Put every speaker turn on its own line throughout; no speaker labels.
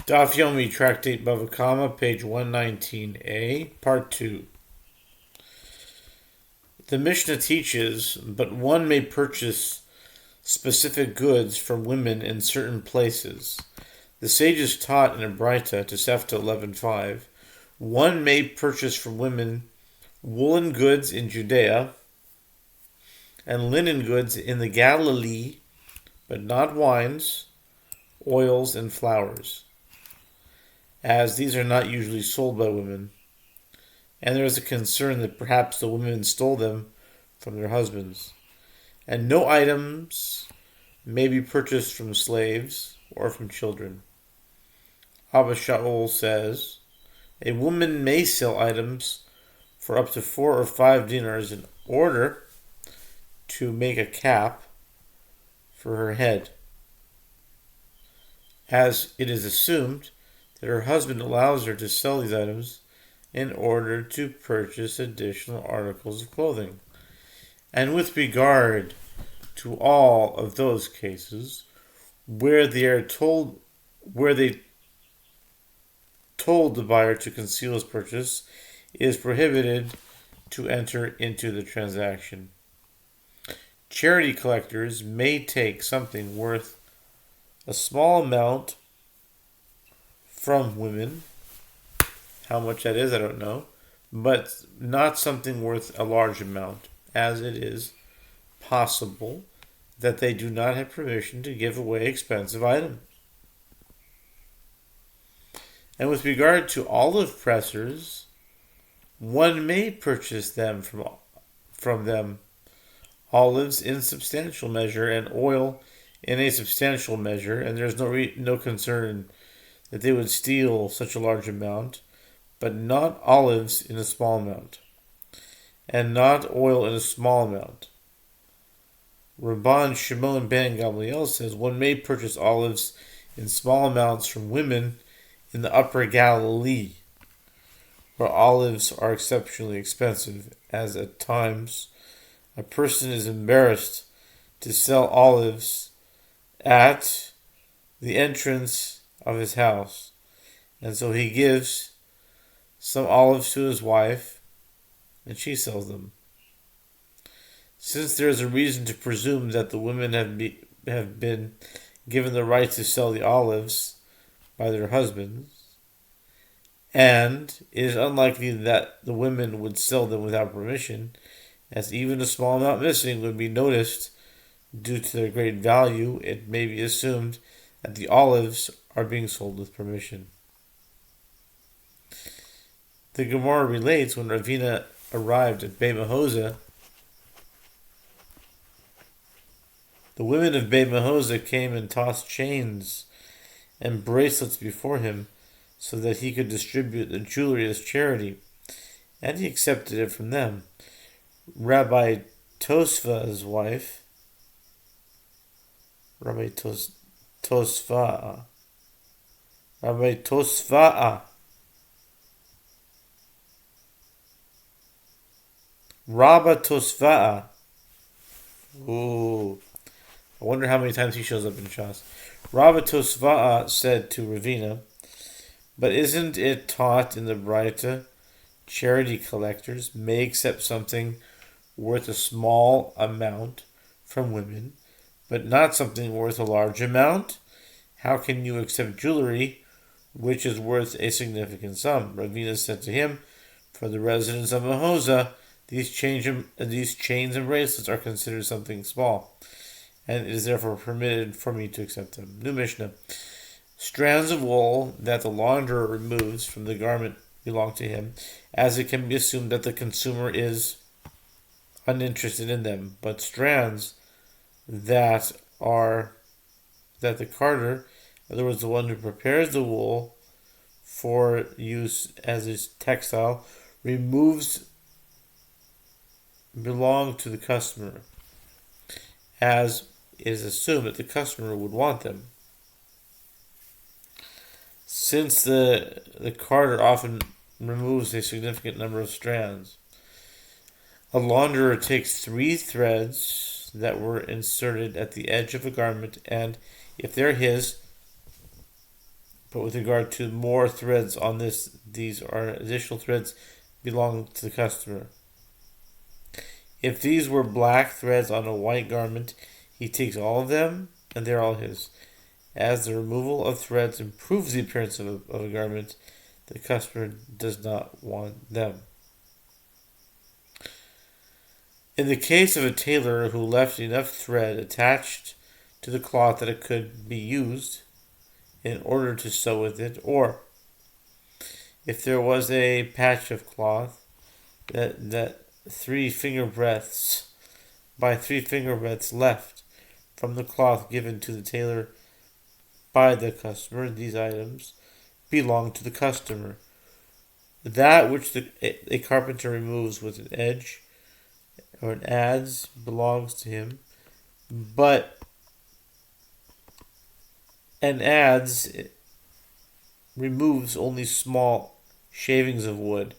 Daf Yomi, Tractate Bava, page 119a, part 2. The Mishnah teaches, but one may purchase specific goods from women in certain places. The sages taught in a Braita, Tosefta 11.5, one may purchase from women woolen goods in Judea and linen goods in the Galilee, but not wines, oils, and flowers, as these are not usually sold by women, and there is a concern that perhaps the women stole them from their husbands. And no items may be purchased from slaves or from children. Abba Shaul says, a woman may sell items for up to 4 or 5 dinars in order to make a cap for her head, as it is assumed that her husband allows her to sell these items in order to purchase additional articles of clothing. And with regard to all of those cases where they told the buyer to conceal his purchase, it is prohibited to enter into the transaction. Charity collectors may take something worth a small amount from women. How much that is, I don't know, but not something worth a large amount, as it is possible that they do not have permission to give away expensive items. And with regard to olive pressers, one may purchase them from them olives in substantial measure and oil in a substantial measure, and there's no concern that they would steal such a large amount, but not olives in a small amount, and not oil in a small amount. Rabban Shimon ben Gamliel says one may purchase olives in small amounts from women in the upper Galilee, where olives are exceptionally expensive, as at times a person is embarrassed to sell olives at the entrance of his house, and so he gives some olives to his wife, and she sells them. Since there is a reason to presume that the women have been given the right to sell the olives by their husbands, and it is unlikely that the women would sell them without permission, as even a small amount missing would be noticed due to their great value, it may be assumed that the olives are being sold with permission. The Gemara relates when Ravina arrived at Beit Mahoza, the women of Beit Mahoza came and tossed chains and bracelets before him so that he could distribute the jewelry as charity, and he accepted it from them. Rabbi Tosfa's wife, Rabbi Tosfa'a, Rabba Tosfa'a. Ooh, I wonder how many times he shows up in Shas. Rabba Tosfa'a said to Ravina, but isn't it taught in the Braita, charity collectors may accept something worth a small amount from women, but not something worth a large amount? How can you accept jewelry which is worth a significant sum? Ravina said to him, for the residents of Mahoza, these chains and bracelets are considered something small, and it is therefore permitted for me to accept them. New Mishnah. Strands of wool that the launderer removes from the garment belong to him, as it can be assumed that the consumer is uninterested in them, but strands that the carter, in other words the one who prepares the wool for use as a textile, removes, belong to the customer, as it is assumed that the customer would want them. Since the carter often removes a significant number of strands, a launderer takes 3 threads that were inserted at the edge of a garment, and if they're his, But with regard to more threads on this, these are additional threads belong to the customer. If these were black threads on a white garment, he takes all of them, and they're all his. As the removal of threads improves the appearance of a garment, the customer does not want them. In the case of a tailor who left enough thread attached to the cloth that it could be used in order to sew with it, or if there was a patch of cloth that 3 finger breadths by 3 finger breadths left from the cloth given to the tailor by the customer, these items belong to the customer. That which a carpenter removes with an edge or an adze belongs to him, but an adze removes only small shavings of wood,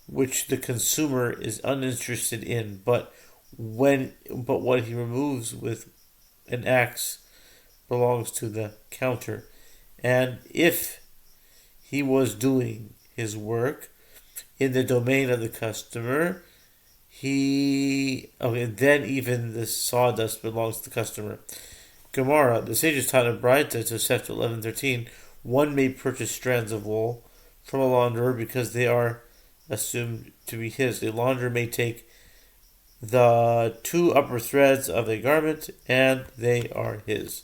which the consumer is uninterested in. But what he removes with an axe belongs to the counter. And if he was doing his work in the domain of the customer, then even the sawdust belongs to the customer. Gemara, the sages taught a Braita to Sefta 11:13. One may purchase strands of wool from a launderer because they are assumed to be his. A launderer may take the 2 upper threads of a garment, and they are his.